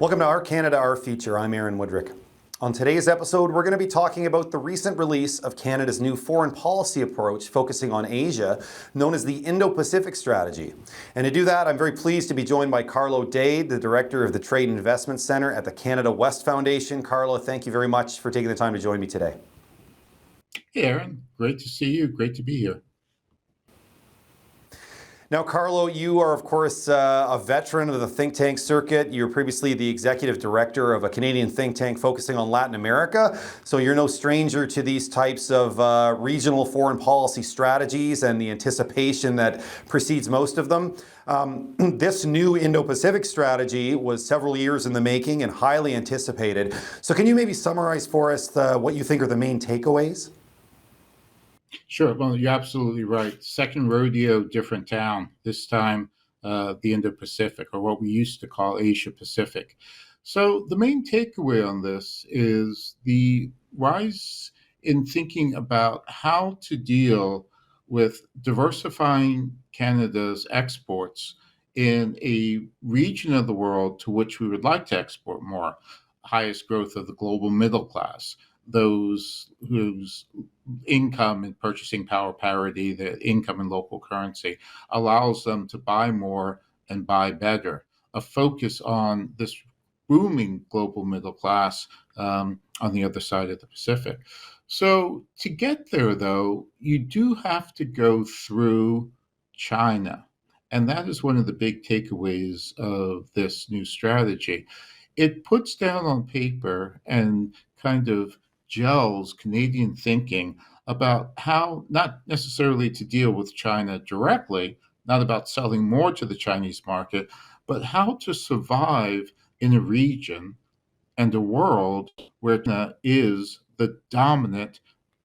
Welcome to Our Canada, Our Future. I'm Aaron Woodrick. On today's episode, we're going to be talking about the recent release of Canada's new foreign policy approach focusing on Asia, known as the Indo-Pacific Strategy. And to do that, I'm very pleased to be joined by Carlo Dade, the Director of the Trade and Investment Centre at the Canada West Foundation. Carlo, thank you very much for taking the time to join me today. Hey, Aaron. Great to see you. Great to be here. Now, Carlo, you are, of course, a veteran of the think tank circuit. You were previously the executive director of a Canadian think tank focusing on Latin America. So you're no stranger to these types of regional foreign policy strategies and the anticipation that precedes most of them. This new Indo-Pacific strategy was several years in the making and highly anticipated. So can you maybe summarize for us what you think are the main takeaways? Sure. Well, you're absolutely right. Second rodeo, different town. This time, the Indo-Pacific, or what we used to call Asia Pacific. So the main takeaway on this is the rise in thinking about how to deal with diversifying Canada's exports in a region of the world to which we would like to export more. Highest growth of the global middle class, those whose income and purchasing power parity, the income in local currency, allows them to buy more and buy better. A focus on this booming global middle class on the other side of the Pacific. So to get there, though, you do have to go through China. And that is one of the big takeaways of this new strategy. It puts down on paper and kind of gels Canadian thinking about how not necessarily to deal with China directly, not about selling more to the Chinese market, but how to survive in a region and a world where China is the dominant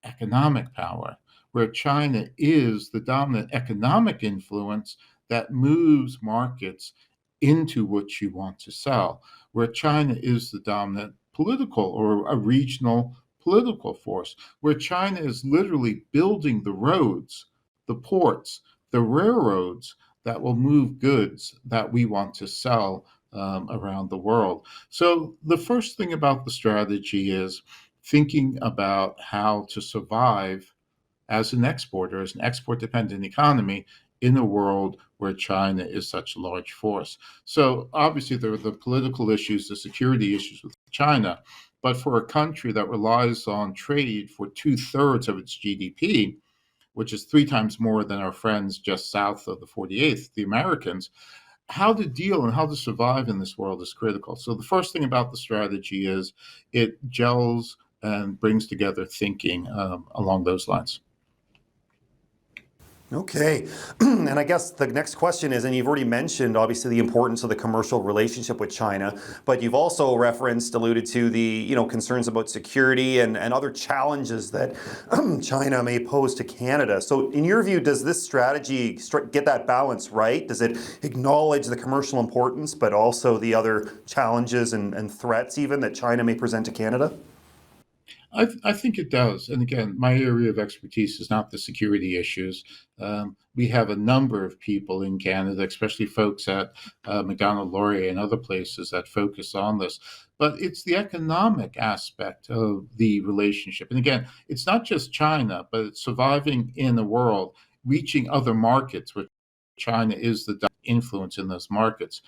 economic power, where China is the dominant economic influence that moves markets into what you want to sell, where China is the dominant political or a regional political force, where China is literally building the roads, the ports, the railroads that will move goods that we want to sell around the world. So the first thing about the strategy is thinking about how to survive as an exporter, as an export-dependent economy in a world where China is such a large force. So obviously there are the political issues, the security issues with China, but for a country that relies on trade for 2/3 of its GDP, which is 3 times more than our friends just south of the 48th, the Americans, how to deal and how to survive in this world is critical. So the first thing about the strategy is it gels and brings together thinking along those lines. Okay. And I guess the next question is, and you've already mentioned obviously the importance of the commercial relationship with China, but you've also alluded to the, concerns about security and other challenges that China may pose to Canada. So in your view, does this strategy get that balance right? Does it acknowledge the commercial importance, but also the other challenges and threats even that China may present to Canada? I think it does. And again, my area of expertise is not the security issues. We have a number of people in Canada, especially folks at McDonald Laurier and other places that focus on this. But it's the economic aspect of the relationship. And again, it's not just China, but it's surviving in the world, reaching other markets where China is the influence in those markets.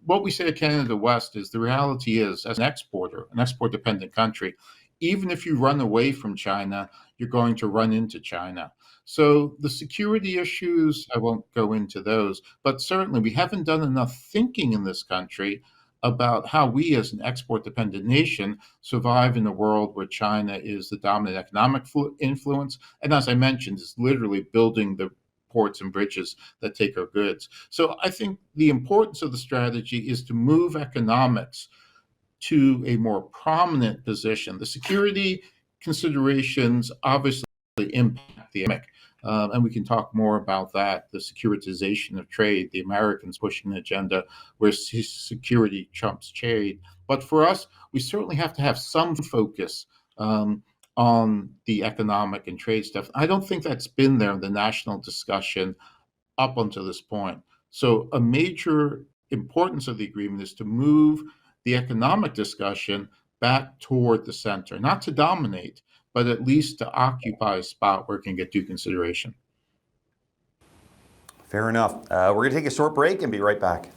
What we say at Canada West is the reality is, as an exporter, an export dependent country, even if you run away from China, you're going to run into China. So the security issues, I won't go into those, but certainly we haven't done enough thinking in this country about how we as an export dependent nation survive in a world where China is the dominant economic influence. And as I mentioned, is literally building the ports and bridges that take our goods. So I think the importance of the strategy is to move economics to a more prominent position. The security considerations obviously impact the economic, and we can talk more about that, the securitization of trade, the Americans pushing an agenda where security trumps trade. But for us, we certainly have to have some focus on the economic and trade stuff. I don't think that's been there in the national discussion up until this point. So a major importance of the agreement is to move the economic discussion back toward the center, not to dominate, but at least to occupy a spot where it can get due consideration. Fair enough. We're going to take a short break and be right back.